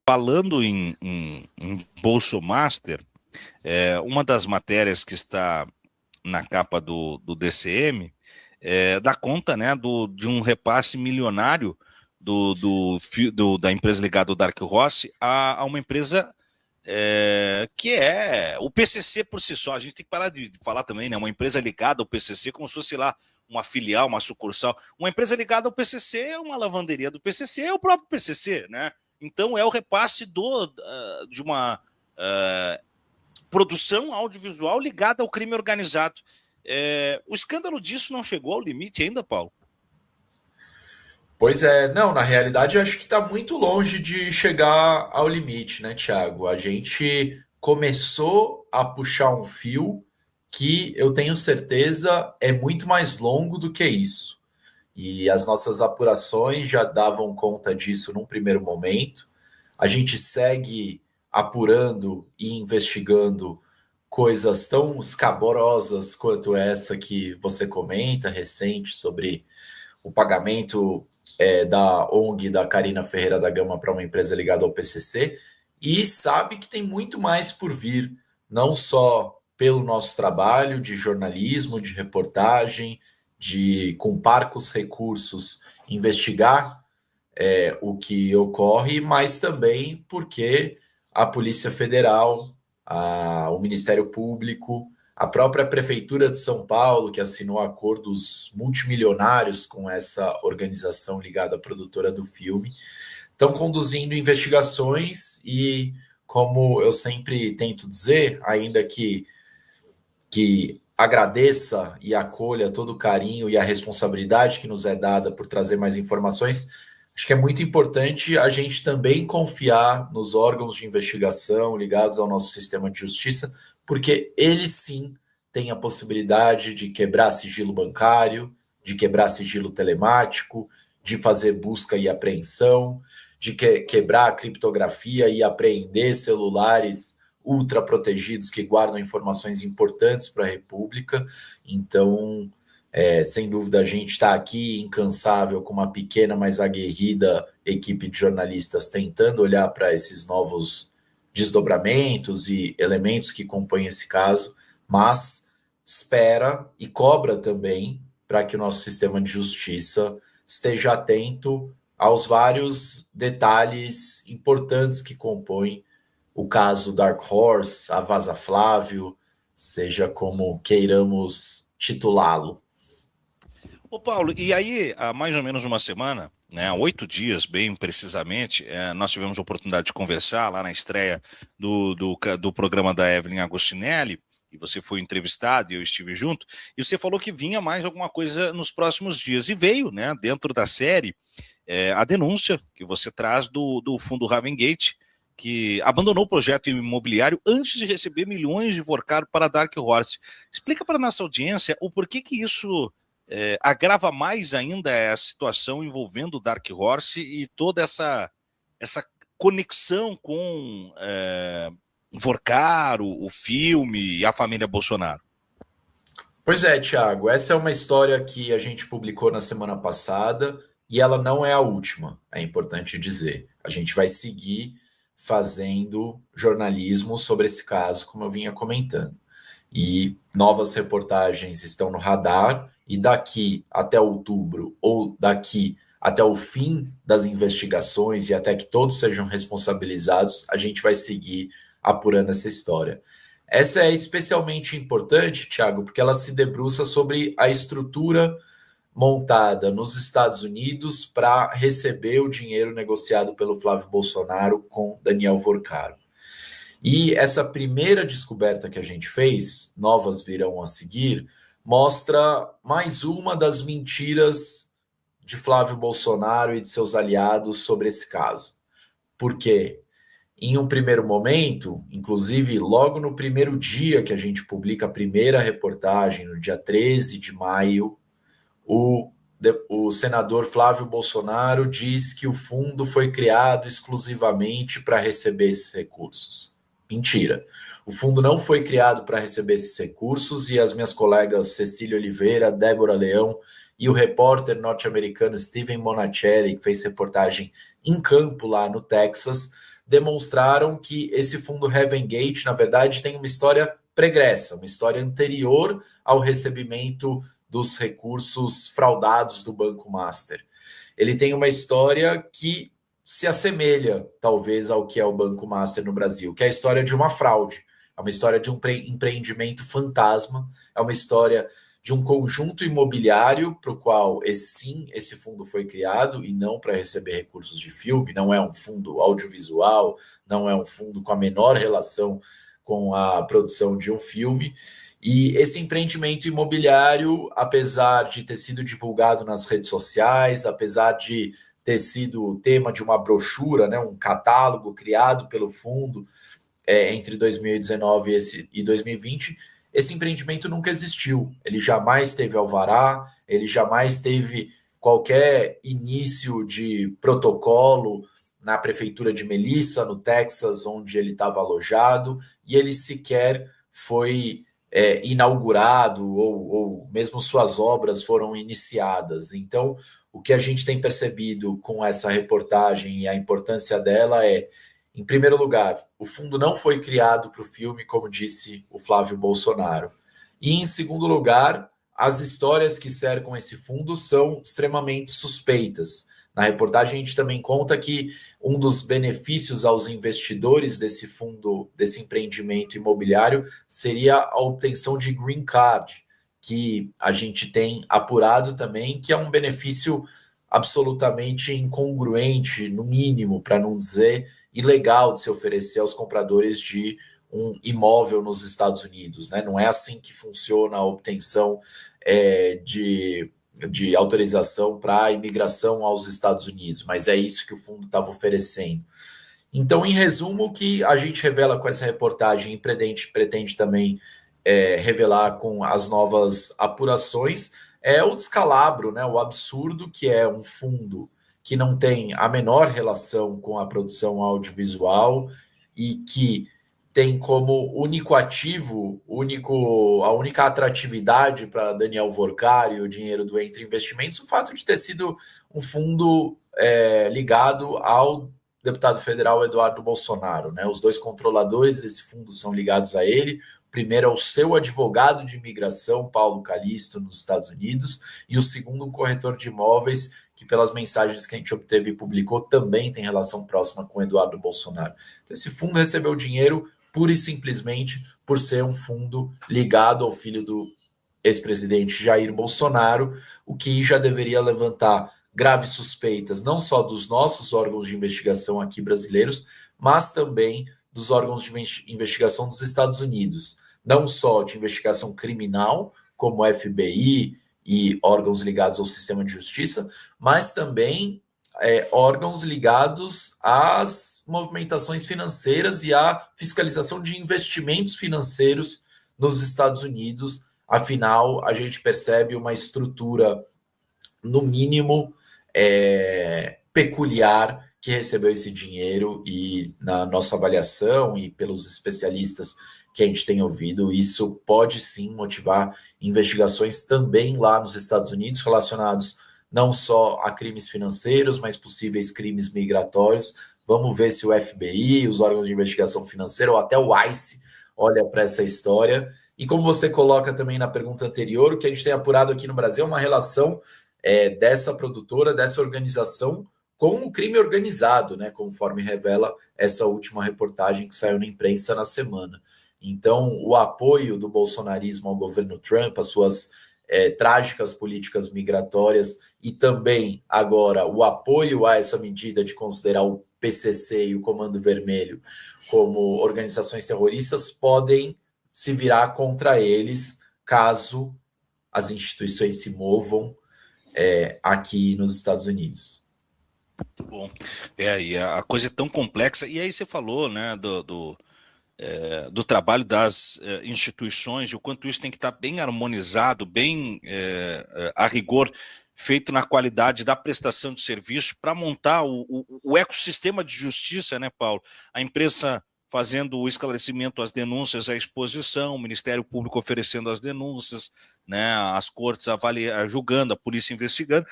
Falando em Bolsomaster, uma das matérias que está na capa do DCM dá conta, né, de um repasse milionário da empresa ligada ao Dark Horse a uma empresa que é o PCC por si só. A gente tem que parar de falar também, né, uma empresa ligada ao PCC como se fosse lá uma filial, uma sucursal. Uma empresa ligada ao PCC é uma lavanderia do PCC, é o próprio PCC, né? Então é o repasse de uma produção audiovisual ligada ao crime organizado. O escândalo disso não chegou ao limite ainda, Paulo? Pois é, não, na realidade eu acho que está muito longe de chegar ao limite, né, Thiago? A gente começou a puxar um fio que eu tenho certeza é muito mais longo do que isso. E as nossas apurações já davam conta disso num primeiro momento. A gente segue apurando e investigando coisas tão escabrosas quanto essa que você comenta, recente, sobre o pagamento da ONG da Carina Ferreira da Gama para uma empresa ligada ao PCC, e sabe que tem muito mais por vir, não só pelo nosso trabalho de jornalismo, de reportagem, de com parcos recursos investigar o que ocorre, mas também porque a Polícia Federal, o Ministério Público, a própria Prefeitura de São Paulo, que assinou acordos multimilionários com essa organização ligada à produtora do filme, estão conduzindo investigações e, como eu sempre tento dizer, ainda que agradeça e acolha todo o carinho e a responsabilidade que nos é dada por trazer mais informações, acho que é muito importante a gente também confiar nos órgãos de investigação ligados ao nosso sistema de justiça, porque eles sim têm a possibilidade de quebrar sigilo bancário, de quebrar sigilo telemático, de fazer busca e apreensão, de quebrar a criptografia e apreender celulares ultra protegidos que guardam informações importantes para a República. Então, sem dúvida, a gente está aqui incansável com uma pequena, mas aguerrida equipe de jornalistas tentando olhar para esses novos desdobramentos e elementos que compõem esse caso, mas espera e cobra também para que o nosso sistema de justiça esteja atento aos vários detalhes importantes que compõem o caso Dark Horse, a Vaza Flávio, seja como queiramos titulá-lo. Ô, Paulo, e aí, há mais ou menos uma semana, né, há 8 dias, bem precisamente, nós tivemos a oportunidade de conversar lá na estreia do programa da Evelyn Agostinelli, e você foi entrevistado e eu estive junto, e você falou que vinha mais alguma coisa nos próximos dias, e veio, né, dentro da série, a denúncia que você traz do fundo Ravengate, que abandonou o projeto imobiliário antes de receber milhões de Vorcaro para Dark Horse. Explica para a nossa audiência o porquê que isso agrava mais ainda a situação envolvendo o Dark Horse e toda essa conexão com Vorcaro, o filme e a família Bolsonaro. Pois é, Thiago, essa é uma história que a gente publicou na semana passada e ela não é a última, é importante dizer. A gente vai seguir fazendo jornalismo sobre esse caso, como eu vinha comentando. E novas reportagens estão no radar, e daqui até outubro, ou daqui até o fim das investigações e até que todos sejam responsabilizados, a gente vai seguir apurando essa história. Essa é especialmente importante, Thiago, porque ela se debruça sobre a estrutura montada nos Estados Unidos para receber o dinheiro negociado pelo Flávio Bolsonaro com Daniel Vorcaro. E essa primeira descoberta que a gente fez, novas virão a seguir, mostra mais uma das mentiras de Flávio Bolsonaro e de seus aliados sobre esse caso. Por quê? Em um primeiro momento, inclusive logo no primeiro dia que a gente publica a primeira reportagem, no dia 13 de maio, o senador Flávio Bolsonaro diz que o fundo foi criado exclusivamente para receber esses recursos. Mentira. O fundo não foi criado para receber esses recursos, e as minhas colegas Cecília Oliveira, Débora Leão e o repórter norte-americano Steven Monacelli, que fez reportagem em campo lá no Texas, demonstraram que esse fundo Heaven Gate, na verdade, tem uma história pregressa, uma história anterior ao recebimento dos recursos fraudados do Banco Master. Ele tem uma história que se assemelha, talvez, ao que é o Banco Master no Brasil, que é a história de uma fraude, é uma história de um empreendimento fantasma, é uma história de um conjunto imobiliário para o qual, esse fundo foi criado e não para receber recursos de filme, não é um fundo audiovisual, não é um fundo com a menor relação com a produção de um filme. E esse empreendimento imobiliário, apesar de ter sido divulgado nas redes sociais, apesar de ter sido tema de uma brochura, né, um catálogo criado pelo fundo entre 2019 e 2020, esse empreendimento nunca existiu. Ele jamais teve alvará, ele jamais teve qualquer início de protocolo na prefeitura de Melissa, no Texas, onde ele estava alojado, e ele sequer foi inaugurado ou mesmo suas obras foram iniciadas. Então, o que a gente tem percebido com essa reportagem e a importância dela é, em primeiro lugar, o fundo não foi criado para o filme, como disse o Flávio Bolsonaro. E, em segundo lugar, as histórias que cercam esse fundo são extremamente suspeitas. Na reportagem, a gente também conta que um dos benefícios aos investidores desse fundo, desse empreendimento imobiliário, seria a obtenção de green card, que a gente tem apurado também, que é um benefício absolutamente incongruente, no mínimo, para não dizer ilegal de se oferecer aos compradores de um imóvel nos Estados Unidos, né? Não é assim que funciona a obtenção de autorização para a imigração aos Estados Unidos, mas é isso que o fundo estava oferecendo. Então, em resumo, o que a gente revela com essa reportagem e pretende também revelar com as novas apurações é o descalabro, né? O absurdo que é um fundo que não tem a menor relação com a produção audiovisual e que tem como único ativo, a única atratividade para Daniel Vorcari, o dinheiro do Entre Investimentos, o fato de ter sido um fundo ligado ao deputado federal Eduardo Bolsonaro, né? Os dois controladores desse fundo são ligados a ele. O primeiro é o seu advogado de imigração, Paulo Calixto, nos Estados Unidos, e o segundo, um corretor de imóveis, que pelas mensagens que a gente obteve e publicou, também tem relação próxima com Eduardo Bolsonaro. Então, esse fundo recebeu dinheiro pura e simplesmente por ser um fundo ligado ao filho do ex-presidente Jair Bolsonaro, o que já deveria levantar graves suspeitas, não só dos nossos órgãos de investigação aqui brasileiros, mas também dos órgãos de investigação dos Estados Unidos, não só de investigação criminal, como o FBI e órgãos ligados ao sistema de justiça, mas também órgãos ligados às movimentações financeiras e à fiscalização de investimentos financeiros nos Estados Unidos. Afinal, a gente percebe uma estrutura, no mínimo, peculiar que recebeu esse dinheiro, e na nossa avaliação e pelos especialistas que a gente tem ouvido, isso pode sim motivar investigações também lá nos Estados Unidos relacionados não só a crimes financeiros, mas possíveis crimes migratórios. Vamos ver se o FBI, os órgãos de investigação financeira ou até o ICE olha para essa história. E como você coloca também na pergunta anterior, o que a gente tem apurado aqui no Brasil é uma relação dessa produtora, dessa organização, com o crime organizado, né, conforme revela essa última reportagem que saiu na imprensa na semana. Então, o apoio do bolsonarismo ao governo Trump, às suas trágicas políticas migratórias, e também agora o apoio a essa medida de considerar o PCC e o Comando Vermelho como organizações terroristas, podem se virar contra eles caso as instituições se movam aqui nos Estados Unidos. Bom, e a coisa é tão complexa, e aí você falou, né, do trabalho das instituições, e o quanto isso tem que estar bem harmonizado, bem a rigor, feito na qualidade da prestação de serviço para montar o ecossistema de justiça, né, Paulo? A imprensa fazendo o esclarecimento às denúncias, à exposição, o Ministério Público oferecendo as denúncias, né, as cortes julgando, a polícia investigando,